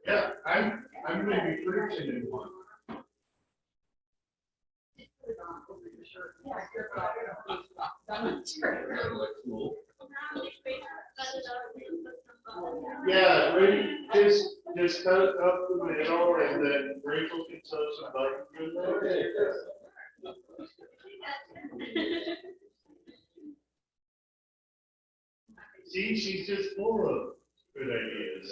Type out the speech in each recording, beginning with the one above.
Yeah, I'm gonna be preaching in one. Yeah, we just cut it up the middle and then Rachel can sew some buttons in there. See, she's just full of good ideas.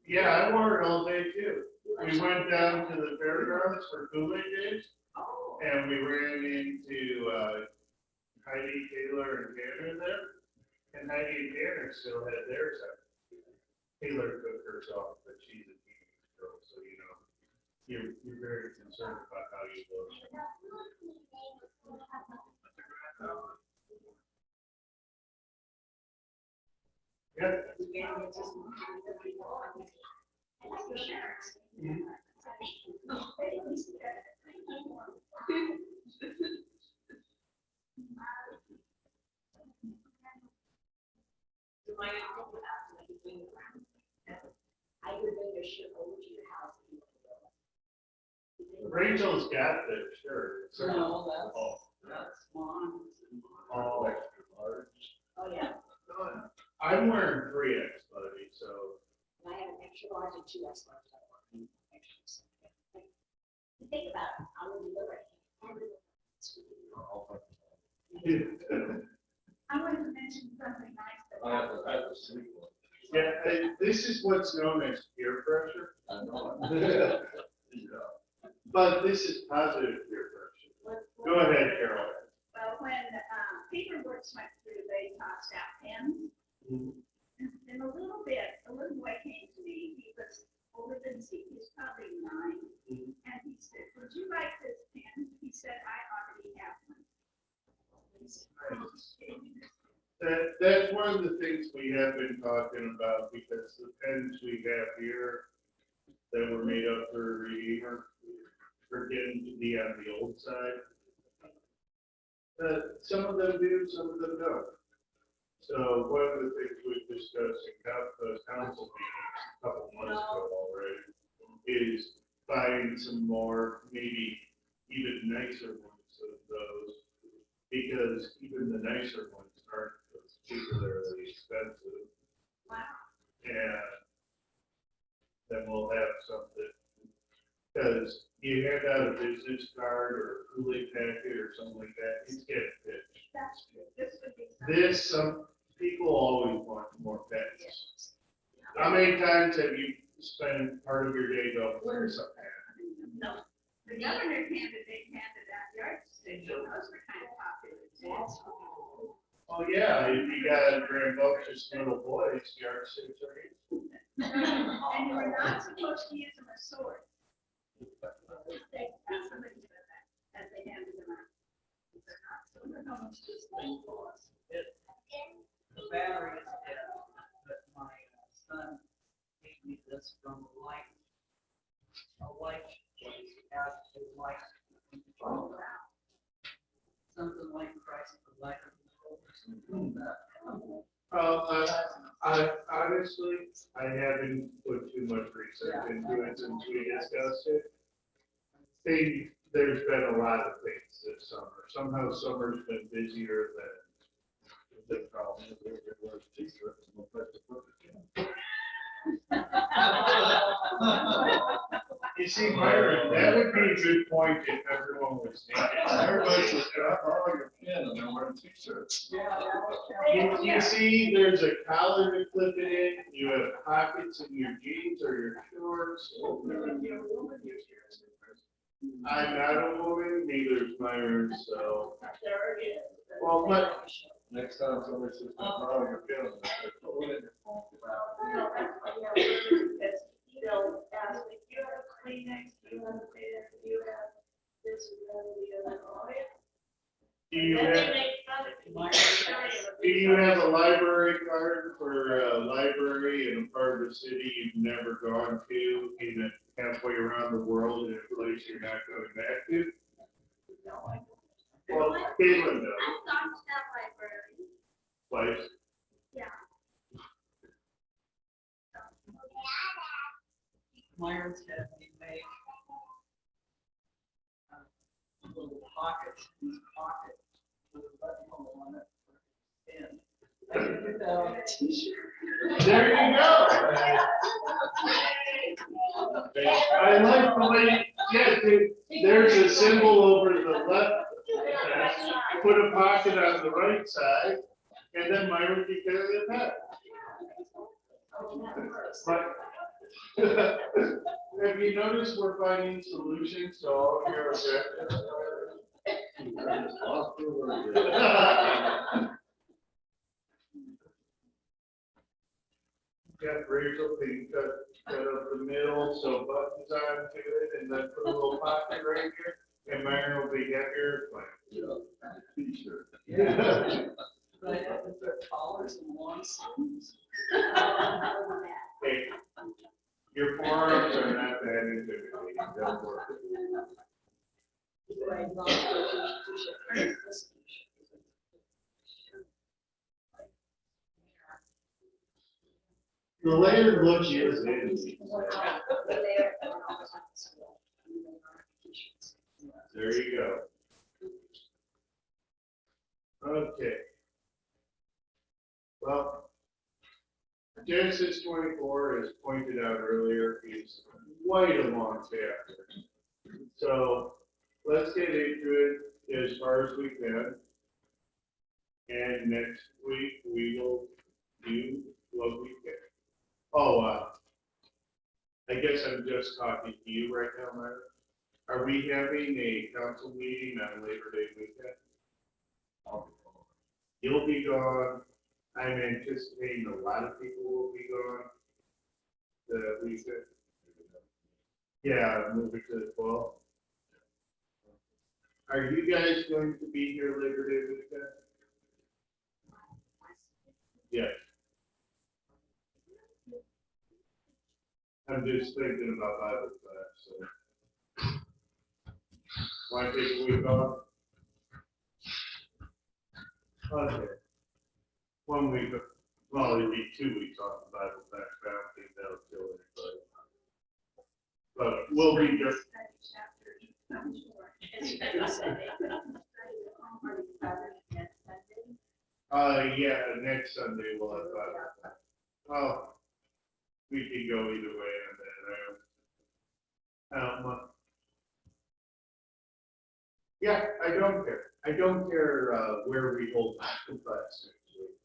Yeah, I wore it all day too. We went down to the fairgrounds for Kool-Aid days, and we ran into Heidi, Taylor, and Tanner there. And Heidi and Tanner still had theirs up. Taylor took hers off, but she's a teenage girl, so you know, you're very concerned about how you look. Yeah. Rachel's got this shirt. No, that's Swan. Oh, Oh, yeah. I'm wearing 3X, buddy, so. And I have an extra large and 2X large. Think about it, I'm gonna deliver it. I wanted to mention something nice. Yeah, this is what's known as peer pressure. But this is positive peer pressure. Go ahead, Carol. Well, when Peter Brooks went through, they tossed out pens. And a little boy came to me, he was older than he was probably 9. And he said, would you like this pen? He said, I already have one. That's one of the things we have been talking about, because the pens we have here that were made up for Redeemer are getting to be on the old side. Some of them do, some of them don't. So one of the things we've discussed in council meetings a couple months ago already is buying some more, maybe even nicer ones of those, because even the nicer ones aren't particularly expensive. Wow. And then we'll have something, because you hand out a business card or a Kool-Aid packet or something like that, it's getting pitched. That's good. This would be something. Some people always want more pens. How many times have you spent part of your day going, where's a pen? No. The governor candidate handed out yardsticks, those were kind of popular too. Oh, yeah, if you got rambunctious little boys, yardsticks are useful. And you were not supposed to use them as swords. Somebody said that as they handed them out. They're not, so they're almost just like bullets. The battery is dead, but my son gave me this from a light place out to light. Something like Christ the light of the world. I honestly, I haven't put too much research into it since we discussed it. There's been a lot of things this summer. Somehow summer's been busier than the problem. You see, Myron, that would be a good point if everyone was naked. Everybody's just borrowing your pen and they're wearing t-shirts. You see, there's a collar to clip it in. You have pockets in your jeans or your shorts. I'm not a woman, neither is Myron, so. Well, but next time somebody says, borrow your pen. They'll ask if you have Kleenex, you have a pen, you have Do you Then have, they make fun of me. do you have a library card for a library in a part of the city you've never gone to, even halfway around the world in a place you're not going back to? Well, Caitlin does, I've gone to that library. place. Yeah. Myron's had me make little pockets, these pockets with a buttonhole on it. And I can put that on a t-shirt. There you go. I like the way, yeah, there's a symbol over the left. Put a pocket on the right side, and then Myron can carry it back. But have you noticed we're finding solutions to all of your objectives? Got Rachel, can cut up the middle, so buttons on to it, and then put a little pocket right here, and Myron will be happier. T-shirt. Yeah. But I have to put collars and long sleeves. Hey, your forearms are not that intimidating, don't worry. The layered look is in. There you go. Okay. Well, Genesis 24, as pointed out earlier, is quite a long chapter. So let's get into it as far as we can. And next week we will do what we can. Oh, I guess I'm just talking to you right now, Myra. Are we having a council meeting on Labor Day weekend? You'll be gone. I'm anticipating a lot of people will be gone. The weekend. Yeah, move it to the 12th. Are you guys going to be here Labor Day weekend? Yes. I'm just thinking about Bible class, so. Want to take a week off? Okay. 1 week, well, it'd be 2 weeks off the Bible class, but I don't think that'll kill anybody. But we'll be just, yeah, next Sunday we'll have Bible class. Oh, we can go either way on that. Yeah, I don't care. I don't care where we hold Bible class next week.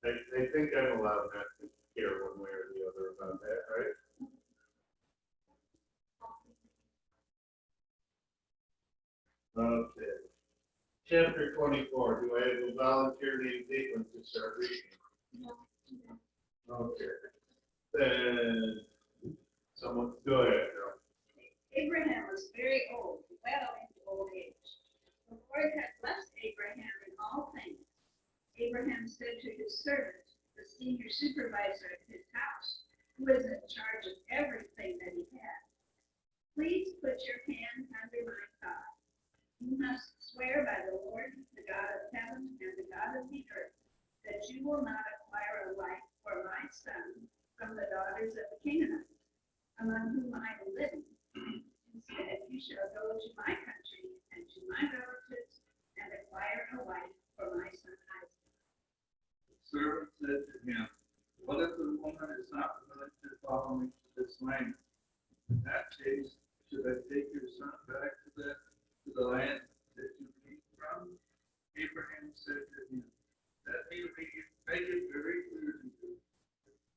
I think I'm allowed not to care one way or the other about that, right? Okay. Chapter 24, do I have a volunteer named Caitlin to start reading? Okay. Then, someone, go ahead, Joe. Abraham was very old, well into old age. The Lord had blessed Abraham in all things. Abraham said to his servant, the senior supervisor of his house, who was in charge of everything that he had, please put your hand under my thigh. You must swear by the Lord, the God of heaven and the God of the earth, that you will not acquire a wife for my son from the daughters of the Canaanites, among whom I am living. Instead, you shall go to my country and to my relatives and acquire a wife for my son Isaac. The servant said to him, what if the woman is not willing to follow me to this land? In that case, should I take your son back to the land that you came from? Abraham said to him, let me make it very clear to you.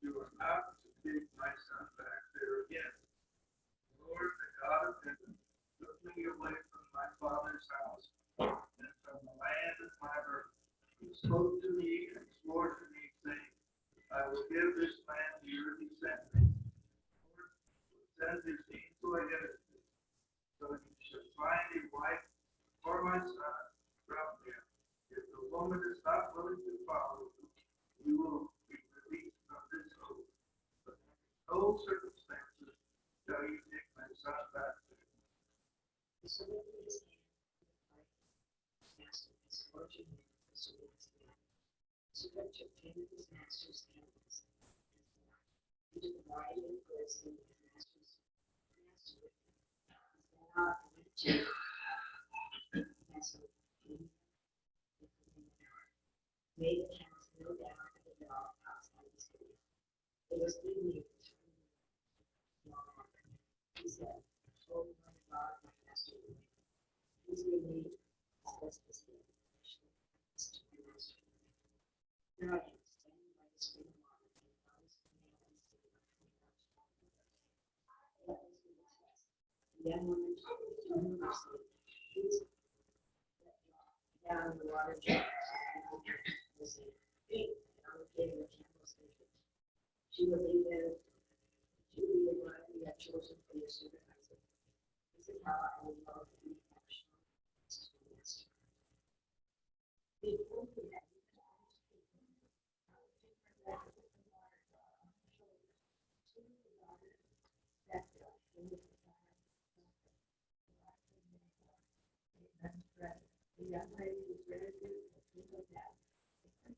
You are not to take my son back there again. The Lord, the God of heaven, took me away from my father's house and from the land of my birth. He spoke to me and swore to me, saying, I will give this land to your descendants. The Lord will send his angel ahead of you, so you shall find a my son from him. If the woman is not willing to follow, we will be released from this oath. But in no circumstances shall you take my son back to him. So what is it? Master is fortune and so is the so what took him of his master's animals and did the variety of goods in his master's master. Now I went to made the camels kneel down at the well outside the city. It was evening. He said, "Oh, my God, my master, please relieve as best as he to my master. Here I am, standing by the spring of water, and I was male and sitting on that was the request. The young woman told me mercy, please let down the water jar. Was a big, and I was getting the camels naked. She would leave them. She would be the one you have chosen for your servant Isaac. This is how I will love and affection. This is my master. Before we had the young lady was very good at people that.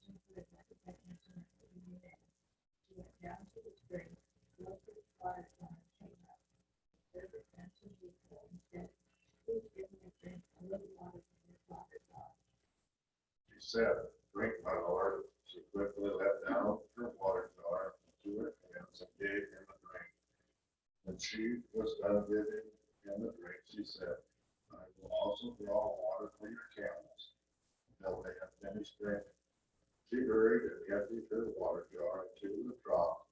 She went down to the spring, looked at the water and came up. The servant answered people and said, "Please give me a drink, a little water from your father's house." She said, "Drink, my lord." She quickly let down her water jar into her hands and gave him a drink. When she was done giving him a drink, she said, "I will also draw water for your camels until they have finished drinking." She hurried and emptied her water jar into the trough,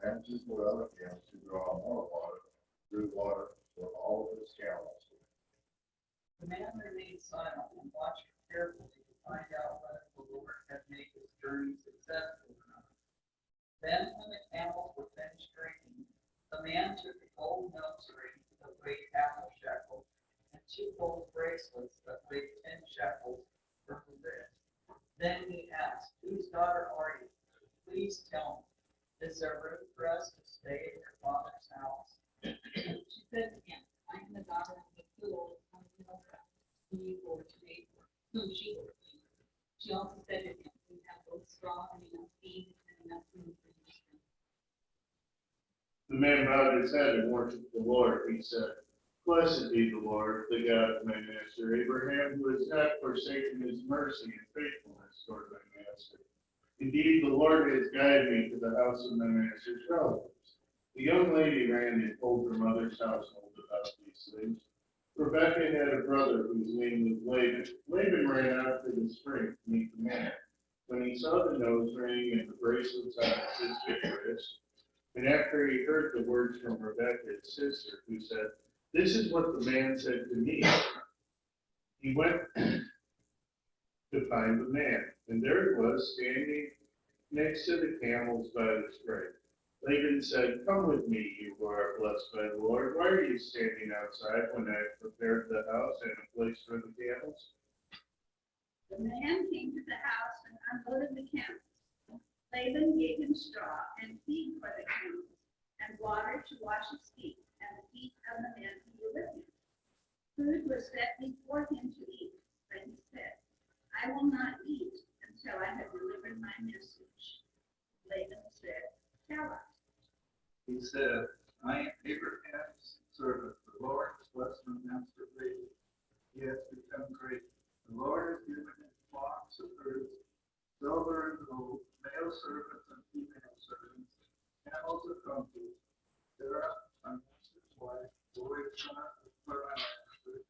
ran to the well again to draw more water, drew water for all of his camels. The man remained silent and watched carefully to find out whether the Lord had made his journey successful or not. Then, when the camels were finished drinking, the man took a gold nose ring that weighed half a shekel and 2 gold bracelets that weighed 10 shekels from the wrist. Then he asked, "Whose daughter are you? Please tell me. Is there room for us to stay in your father's house?" She said to him, "I am the daughter of the fool of Milcah, whom you bore to Nahor, whom she bore to me." She also said to him, "We have both straw and enough feed and enough room for your son." The man bowed his head and worshiped the Lord. He said, "Blessed be the Lord, the God of my master Abraham, who has not forsaken his mercy and faithfulness toward my master. Indeed, the Lord has guided me to the house of my master's relatives." The young lady ran and told her mother's household about these things. Rebekah had a brother whose name was Laban. Laban ran out to the spring to meet the man. When he saw the nose ring and the bracelets on his sister's wrist, and after he heard the words from Rebekah, his sister, who said, "This is what the man said to me," he went to find the man, and there he was standing next to the camels by the spring. Laban said, "Come with me, you who are blessed by the Lord. Why are you standing outside when I have prepared the house and a place for the camels?" The man came to the house and unloaded the camels. Laban gave him straw and feed for the camels, and water to wash his feet and the feet of the men who were with him. Food was set before him to eat, but he said, "I will not eat until I have delivered my message." Laban said, "Tell us." He said, "I am Abraham's servant. The Lord has blessed my master Laban. He has become great. The Lord has given him flocks of herds, silver and gold, male servants and female servants, camels and donkeys. Sarah, my master's wife, bore a son for my master.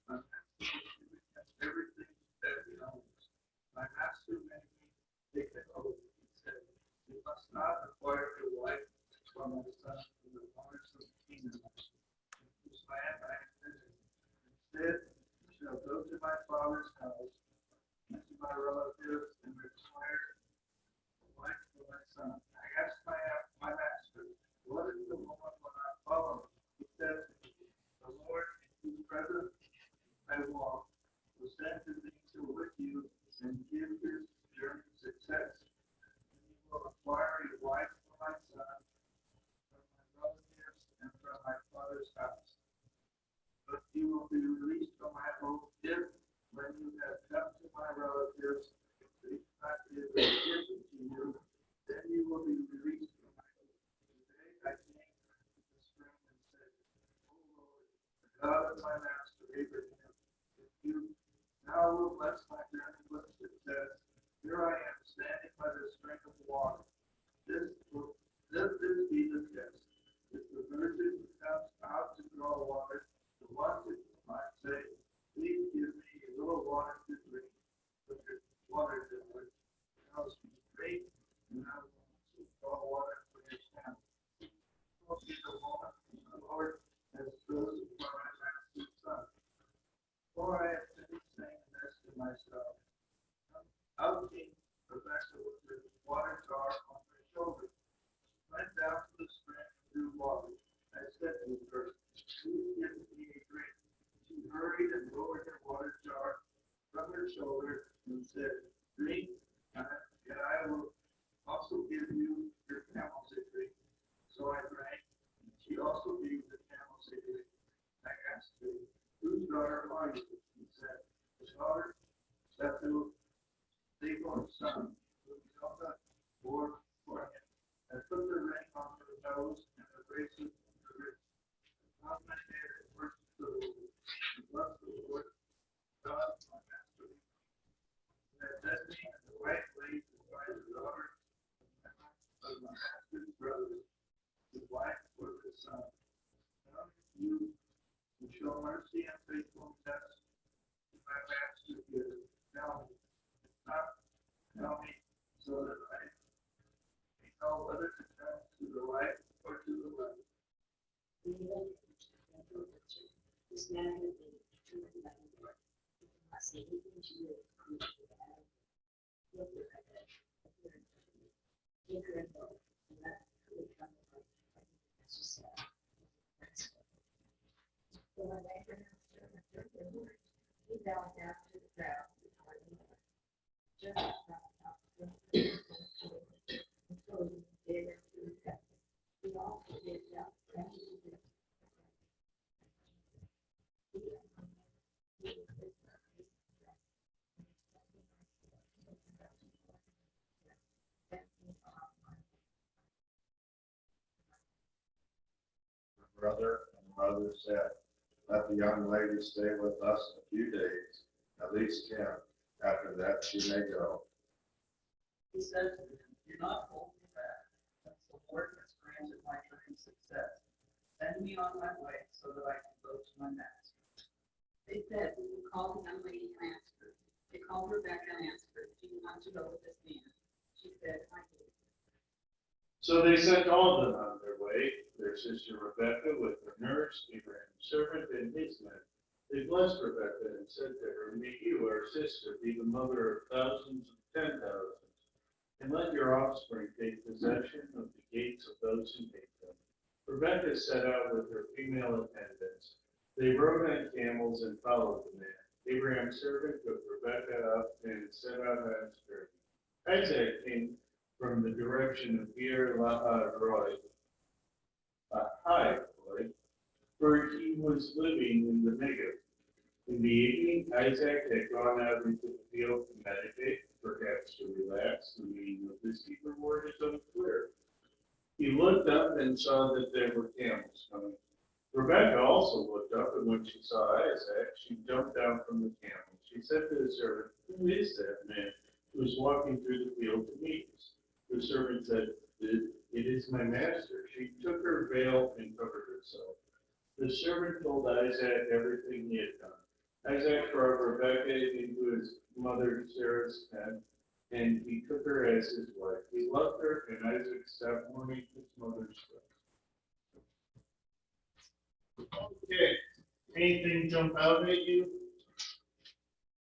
My master has given him everything that he owns. My master made me take an oath. He said, 'You must not acquire a wife for my son from the owners of the kingdom, whose land I am visiting. Instead, you shall go to my father's house and to my relatives and require a wife for my son.' I asked my master, 'What is the woman when I follow?' He said to me, 'The Lord in whose presence I walk will send the angel with you and give your journey success. And you will acquire a wife for my son, from my relatives, and from my father's house. But you will be released from my oath if, when you have come to my relatives, they do not give a gift to you, then you will be released from my oath. Today I came to the spring and said, O Lord, the God of my master Abraham, if you now will bless my journey with success, here I am standing by the spring of water. Let this be the test. If the virgin who comes out to draw water, the one who might say, please give me a little water to drink, but the water diller tells me, great, and I will also draw water for your camel. Will be the woman whom the Lord has chosen for my master's son. For I have finished saying this to myself. Out came Rebecca with her water jar on her shoulder, went down to the spring and drew water. I said to her, please give me a drink. She hurried and lowered her water jar from her shoulder and said, drink, and I will also give you your camels a drink. So I drank, and she also gave the camels a drink. I asked her, whose daughter are you? She said, the daughter that will Laban's son, who Milcah bore for him. I put the ring on her nose and the bracelet on her wrist. On my hair and worship the Lord. And bless the Lord, God, my master. That led me in the right way to find the daughter of my master's brother, his wife for his son. Now you who show mercy and faithfulness to my master here, tell me. Tell me so that I may know whether to turn to the right or to the left. This man has been true to that Lord. He cannot say anything to you. Look at that. Give her a book. And that will come over. That's just sad. So when I heard the word, he bowed down to the ground before the Lord. Just he also did that. Brother and mother said, let the young lady stay with us a few days, at least 10. After that, she may go. He said to them, do not hold me back, since the Lord has granted my journey success. Send me on my way so that I can go to my master. They said, we will call the young lady and ask her. They called Rebecca and asked her, do you want to go with this man? She said, I do. So they sent all of them on their way, their sister Rebecca with her nurse, Abraham's servant, and his men. They blessed Rebecca and said to her, may you, our sister, be the mother of thousands of 10,000, and let your offspring take possession of the gates of those who hate them. Rebecca set out with her female attendants. They rode on camels and followed the man. Abraham's servant took Rebecca up and set out on his journey. Isaac came from the direction of Beer Lahai Roy, for he was living in the Negev. In the evening, Isaac had gone out into the field to meditate, perhaps to relax. The meaning of this Hebrew word is unclear. He looked up and saw that there were camels coming. Rebecca also looked up, and when she saw Isaac, she jumped down from the camel. She said to the servant, who is that man who is walking through the field to meet us? The servant said, it is my master. She took her veil and covered herself. The servant told Isaac everything he had done. Isaac brought Rebekah into his mother Sarah's tent, and he took her as his wife. He loved her, and Isaac stopped mourning his mother's death. Okay, anything jump out at you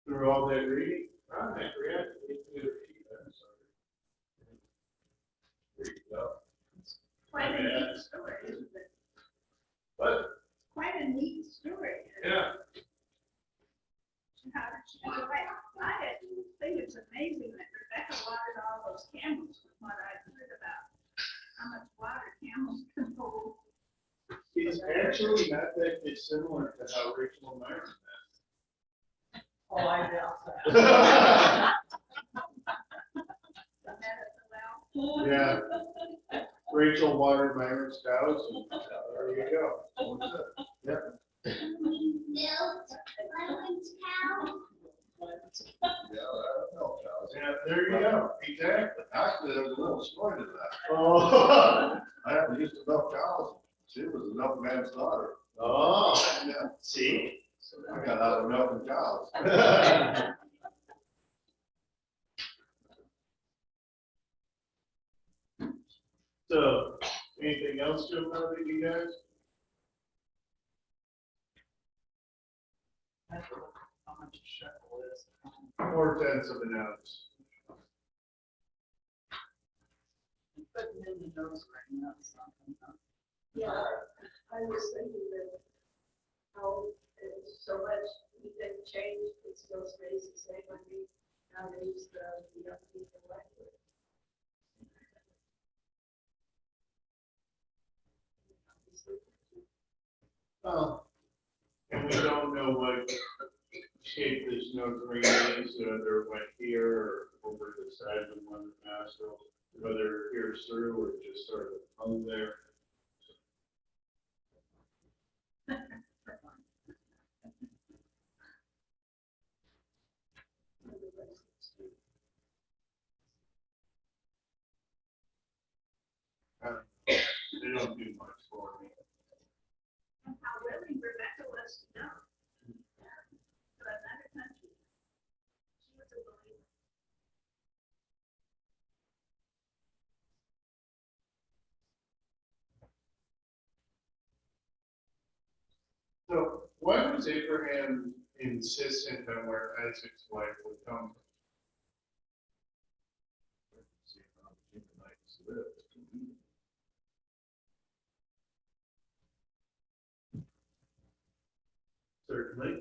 through all that reading? I forgot to get to the sheet. I'm sorry. There you go. Quite a neat story, isn't it? What? Quite a neat story. Yeah. I think it's amazing that Rebecca watered all those camels from what I've heard about how much water camels can hold. It's actually not that dissimilar to how Rachel Myers Oh, I doubt met. that. The medical well. Yeah. Rachel watered Myers cows, and there you go. Yep. Milk, lemons, cow. Yeah, I don't know, Charles. Yeah, there you go, exactly. Actually, there's a little story to that. Oh. I haven't used to milk cows. She was an old man's daughter. Oh, Yeah, see? I got out of milking cows. So, anything else to about it, you guys? I don't know how much a shekel is. 4/10 of an ounce. Putting in the nose ring, that's something. Huh? Yeah, I was thinking that how it's so much, we can change, it still stays the same. I mean, nowadays, the young people like it. Oh. And we don't know what shape this nose ring is, whether it went here or over the side of one nostril, whether it pierced through or just sort of hung there. They don't do much for me. And how willing Rebecca was to know. To another country. She was a believer. So why was Abraham insistent on where Isaac's wife would come from? See how the Canaanites lived. Certainly.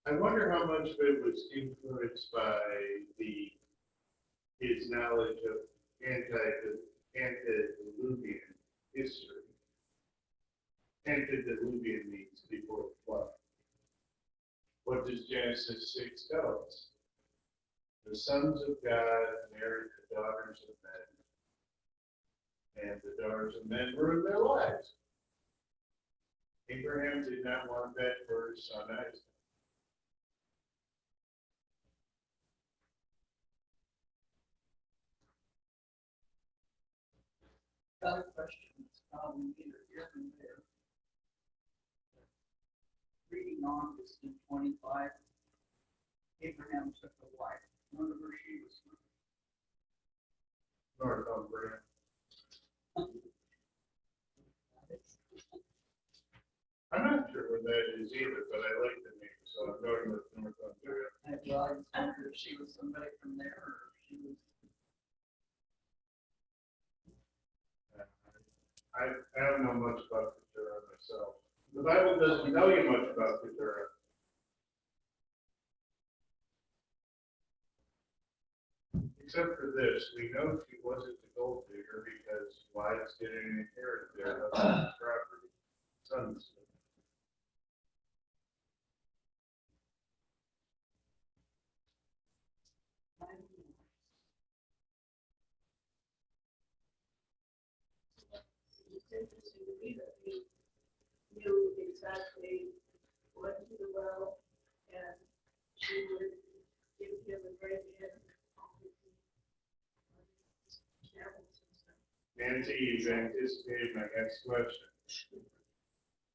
I wonder how much of it was influenced by his knowledge of antediluvian history. Antediluvian means before the flood. What does Genesis 6 tell us? The sons of God married the daughters of men, and the daughters of men ruined their lives. Abraham did not want that for his son Isaac. Got a question, it's probably neither here nor there. Reading on to Psalm 25, Abraham took a wife, wonder where she was from. Northumbria. I'm not sure where that is either, but I like the name, so I'm going with Northumbria. I just wondered if she was somebody from there or if she was. I don't know much about Keturah myself. The Bible doesn't tell you much about Keturah. Except for this, we know she wasn't a gold digger because wives didn't inherit their husband's property. Sons. It's interesting to me that he knew exactly what to do well, and she would give him a great hand. Nancy, you've anticipated my next question.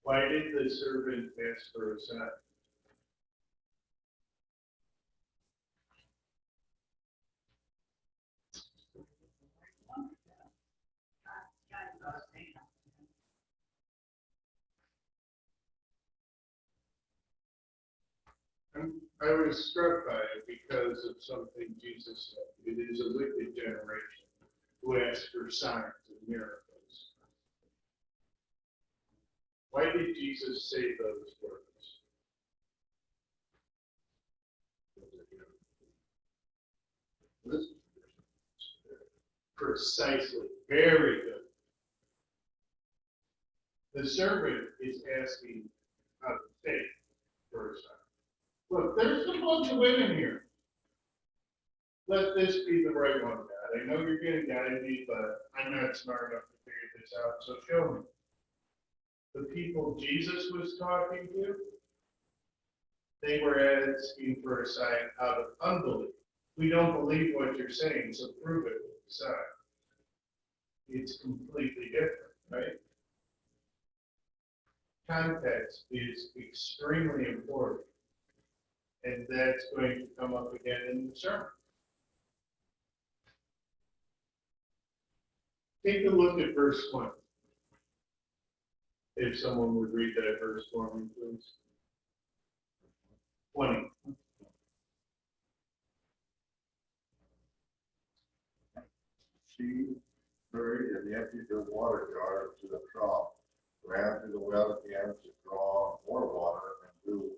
Why did the servant ask for a son? I was struck by it because of something Jesus said. It is a wicked generation who asks for signs and miracles. Why did Jesus say those words? This is Precisely, very good. The servant is asking out of faith for a son. Look, there's a bunch of women here. Let this be the right one, God. I know you're gonna guide me, but I'm not smart enough to figure this out, so show me. The people Jesus was talking to, they were asking for a sign out of unbelief. We don't believe what you're saying, so prove it with the sign. It's completely different, right? Context is extremely important. And that's going to come up again in the sermon. Take a look at verse 1. If someone would read that verse for me, please. 20. she buried and emptied her water jar into the trough, ran to the well again to draw more water and drew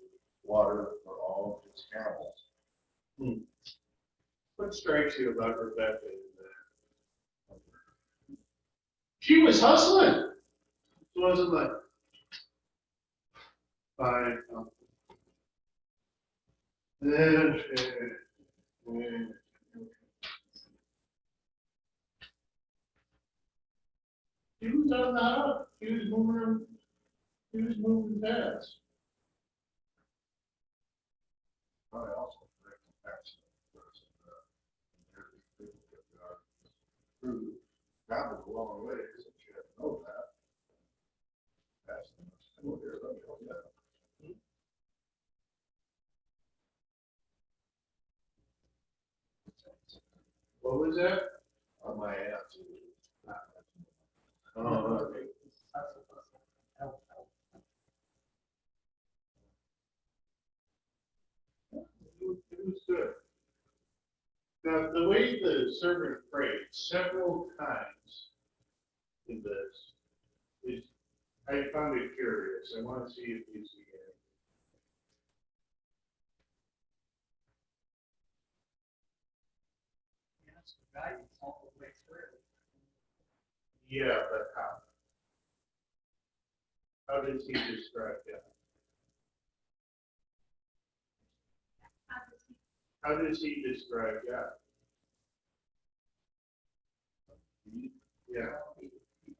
water for all his camels. What strikes you about Rebecca is that she was hustling. It wasn't like, fine. Then, she was on the up. She was moving fast. I also think that's through traveled a long way, so she had to know that. That's the most familiar, let me know that. What was that? On my aunt. Oh, okay. It was good. Now, the way the servant prayed several times in this is, I found it curious. I want to see if you see it. Yes, guidance all the way through. Yeah, but how? How does he describe that? How does he describe God? Yeah. He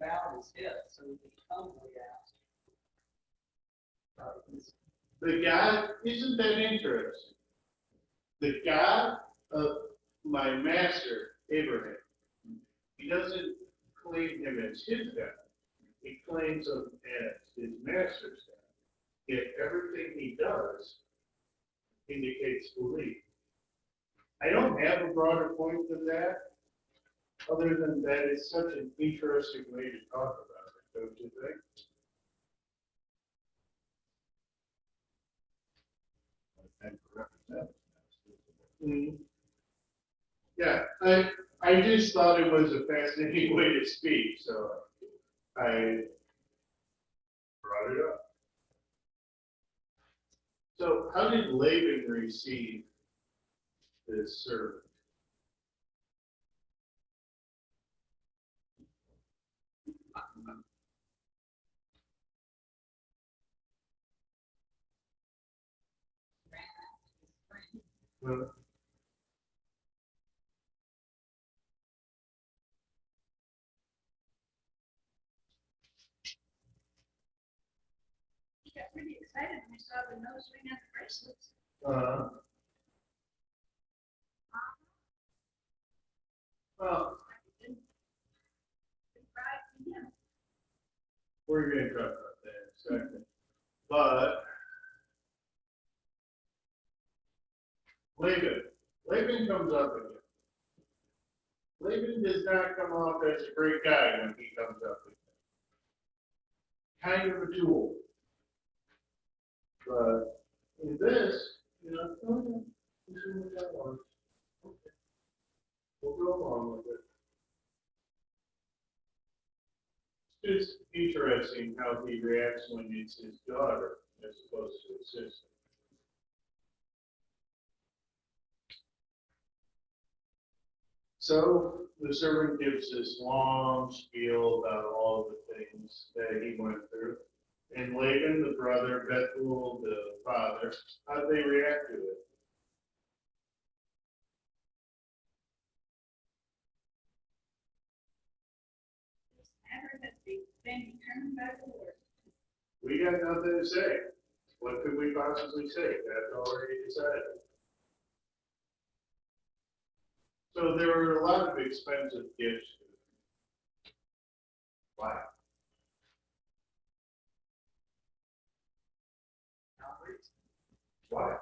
bowed his head, so he humbly asked. The God, isn't that interesting? The God of my master, Abraham, he doesn't claim him as his God. He claims him as his master's God. Yet everything he does indicates belief. I don't have a broader point than that, other than that it's such an interesting way to talk about it, don't you think? And represent. Mhm. Yeah, I just thought it was a fascinating way to speak, so I brought it up. So how did Laban receive this servant? Well, He got pretty excited when he saw the nose ring and the bracelets. Well, Didn't ride to him. we're gonna talk about that in a second, but Laban comes up again. Laban does not come off as a great guy when he comes up again. Kind of a tool. But in this, okay, this is what that was. Okay. We'll go along with it. It's interesting how he reacts when it's his daughter as opposed to his sister. So the servant gives this long spiel about all the things that he went through. And Laban, the brother, Bethuel, the father, how'd they react to it? Ever that been determined by the Lord. We got nothing to say. What could we possibly say? That's already decided. So there were a lot of expensive gifts. Why? Why?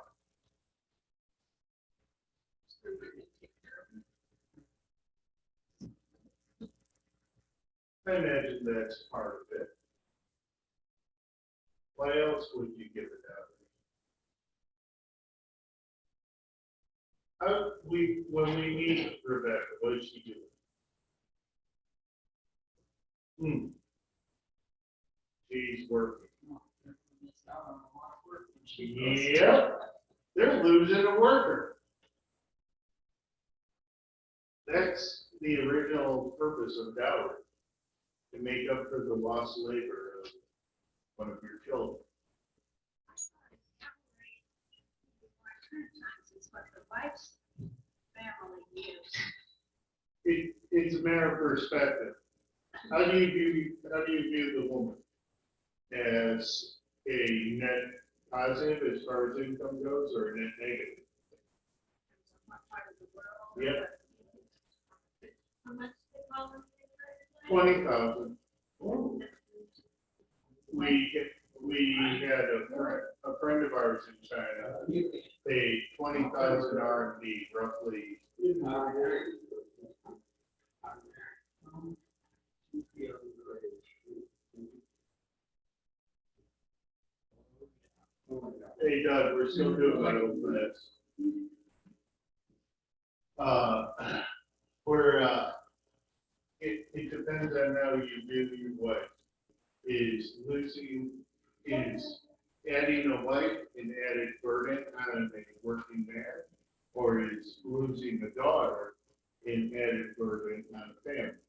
I imagine that's part of it. Why else would you give it out? When we meet Rebecca, what does she do? She's working. Yep, they're losing a worker. That's the original purpose of dowry, to make up for the lost labor of one of your children. It's what the wife's family gives. It's a matter of perspective. How do you view the woman? As a net positive as far as income goes, or a net negative? What part of the world? Yep. How much they call them? 20,000. We had a friend of ours in China paid 20,000 RMB, roughly. Hey Doug, we're still doing little minutes. It depends on how you view your wife. Is adding a wife an added burden on a working man, or is losing a daughter an added burden on a family?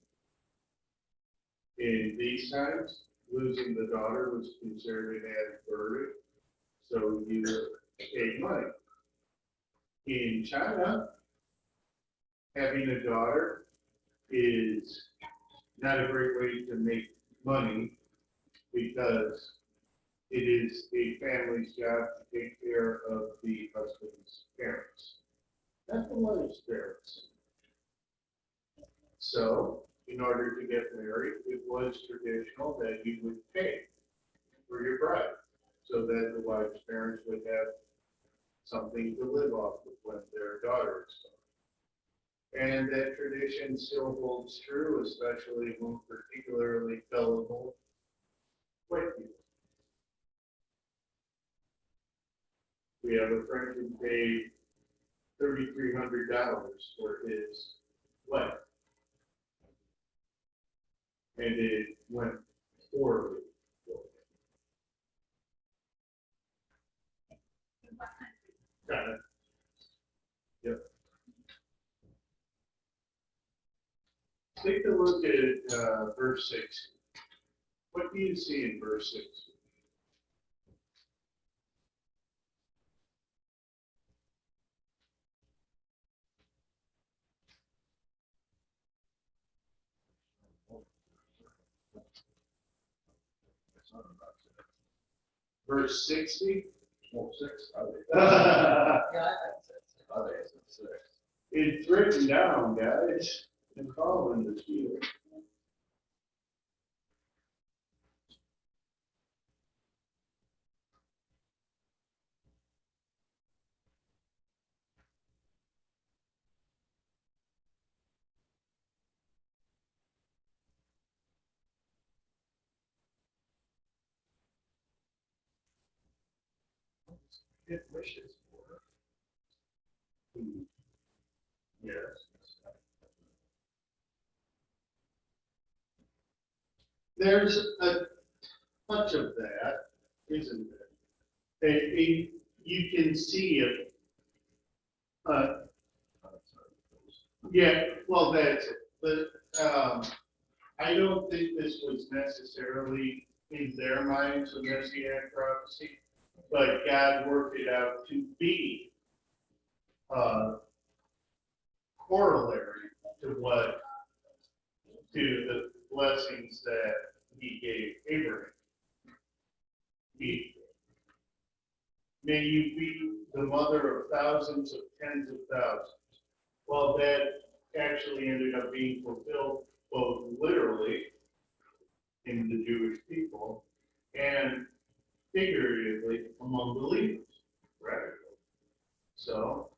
In these times, losing the daughter was considered an added burden, so you paid money. In China, having a daughter is not a great way to make money, because it is a family's job to take care of the husband's parents, not the wife's parents. So, in order to get married, it was traditional that you would pay for your bride, so that the wife's parents would have something to live off of when their daughter is gone. And that tradition still holds true, especially when particularly gullible white people. We have a friend who paid $3,300 for his wife. And it went horribly. Got it. Yep. Take a look at verse 6. What do you see in verse 6? Verse 60? Well, 6, I think. It's written down, guys. I'm following the queue. It wishes for. Yes. There's a touch of that, isn't there? You can see it. Yeah, well, that's it, I don't think this was necessarily in their minds a messianic prophecy, but God worked it out to be, corollary to the blessings that he gave Abraham. May you be the mother of thousands of tens of thousands. Well, that actually ended up being fulfilled both literally in the Jewish people and figuratively among believers, right? So,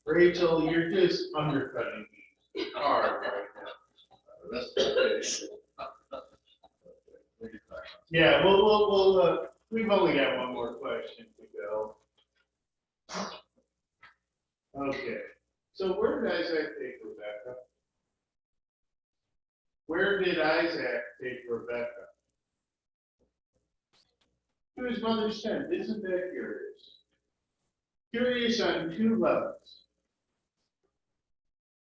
Rachel, you're just undercutting me hard right now. That's okay. Yeah, we've only got one more question to go. Okay, so where did Isaac take Rebecca? Where did Isaac take Rebecca? To his mother's tent. Isn't that curious? Curious on two levels.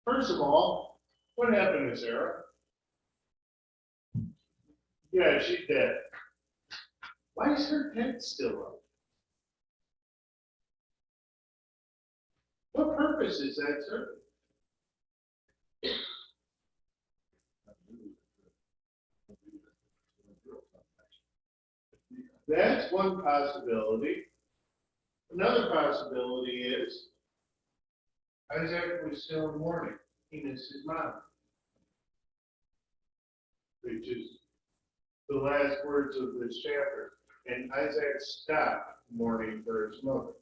First of all, what happened to Sarah? Yeah, she's dead. Why is her tent still up? What purpose is that serving? That's one possibility. Another possibility is Isaac was still in mourning. He missed his mom, which is the last words of this chapter. And Isaac stopped mourning for his mother.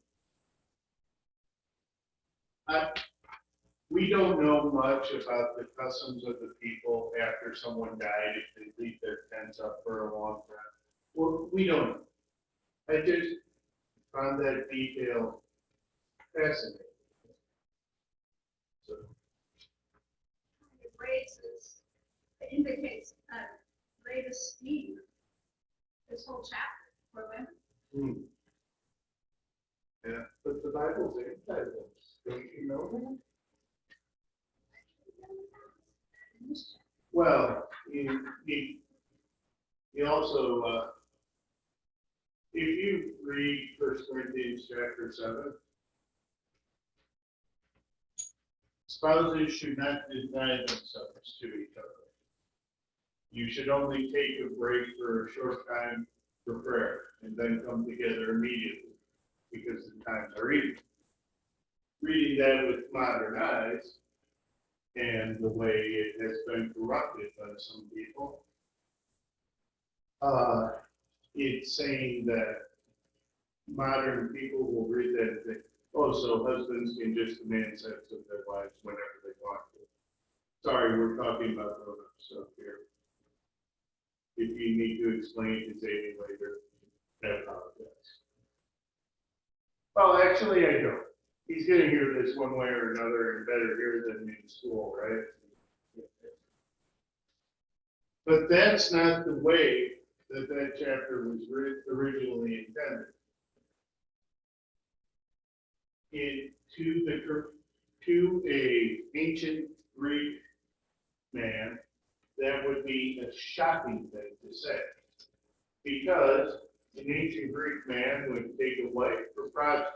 We don't know much about the customs of the people after someone died, if they leave their tents up for a long time. Well, we don't know. I just found that detail fascinating. So, It raises, it indicates a great esteem, this whole chapter for women. yeah, but the Bible's anti-this. Don't you know that? Well, you also, if you read 1 Corinthians chapter 7, spouses should not deny themselves to each other. You should only take a break for a short time for prayer and then come together immediately because the times are evil. Reading that with modern eyes and the way it has been corrupted by some people, it's saying that modern people will read that and think, oh, so husbands can just demand sex of their wives whenever they want to. Sorry, we're talking about grown-up stuff here. If you need to explain it to Amy later, I apologize. Well, actually, I don't. He's gonna hear this one way or another and better hear than in school, right? But that's not the way that chapter was originally intended. To a ancient Greek man, that would be a shocking thing to say. Because an ancient Greek man would take a wife for progeny,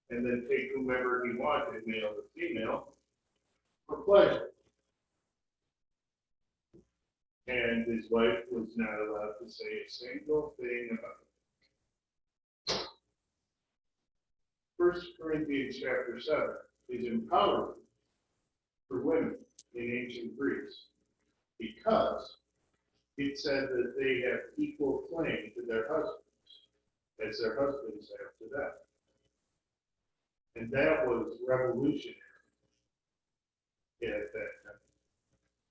and then take whomever he wanted, male or female, for pleasure. And his wife was not allowed to say a single thing about it. 1 Corinthians chapter 7 is empowering for women in ancient Greece because it said that they have equal claim to their husbands as their husbands have to them. And that was revolutionary at that time.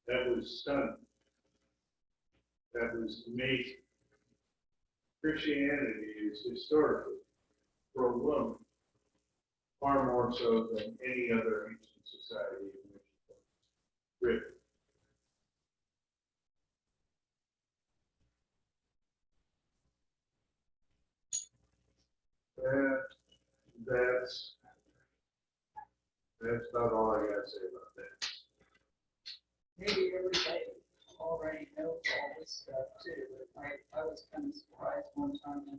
That was stunning. That was amazing. Christianity is historically for a woman far more so than any other ancient society in which it was written. That's about all I gotta say about that. Maybe everybody already knows all this stuff too, but I was kind of surprised one time in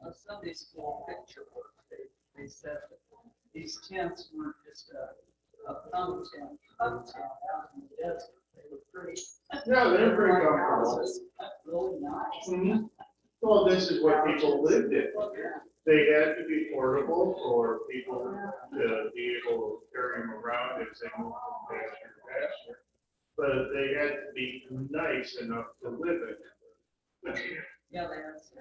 a Sunday school picture book, they said that these tents weren't just a thumb tent, out in the desert, they were pretty. Yeah, they're pretty like comfortable. houses, really nice. Mhm. Well, this is what people lived in. Well, yeah. They had to be portable for people to be able to carry them around as they moved from pasture to pasture. But they had to be nice enough to live in. Yeah, they have some.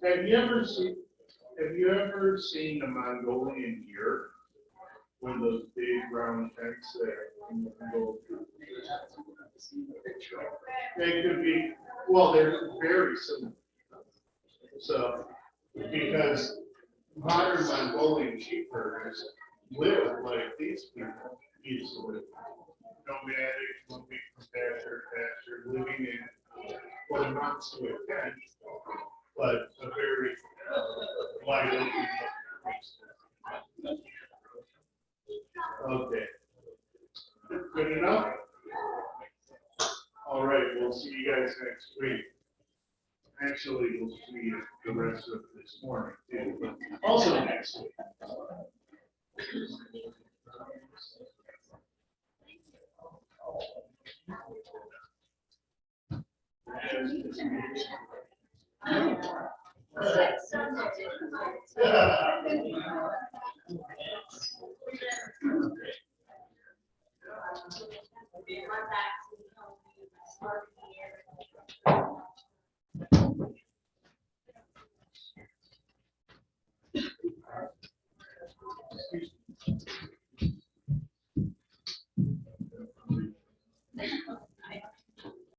Have you ever seen the Mongolian deer? One of those big round tanks there. They could be, well, they're very similar. So, because modern Mongolian sheep herders live like these people used to live. Nomadic, moving from pasture to pasture, living in what amounts to a tent, but a very wide open. Okay. Good enough? All right, we'll see you guys next week. Actually, we'll see you the rest of this morning too, but also next week. My back.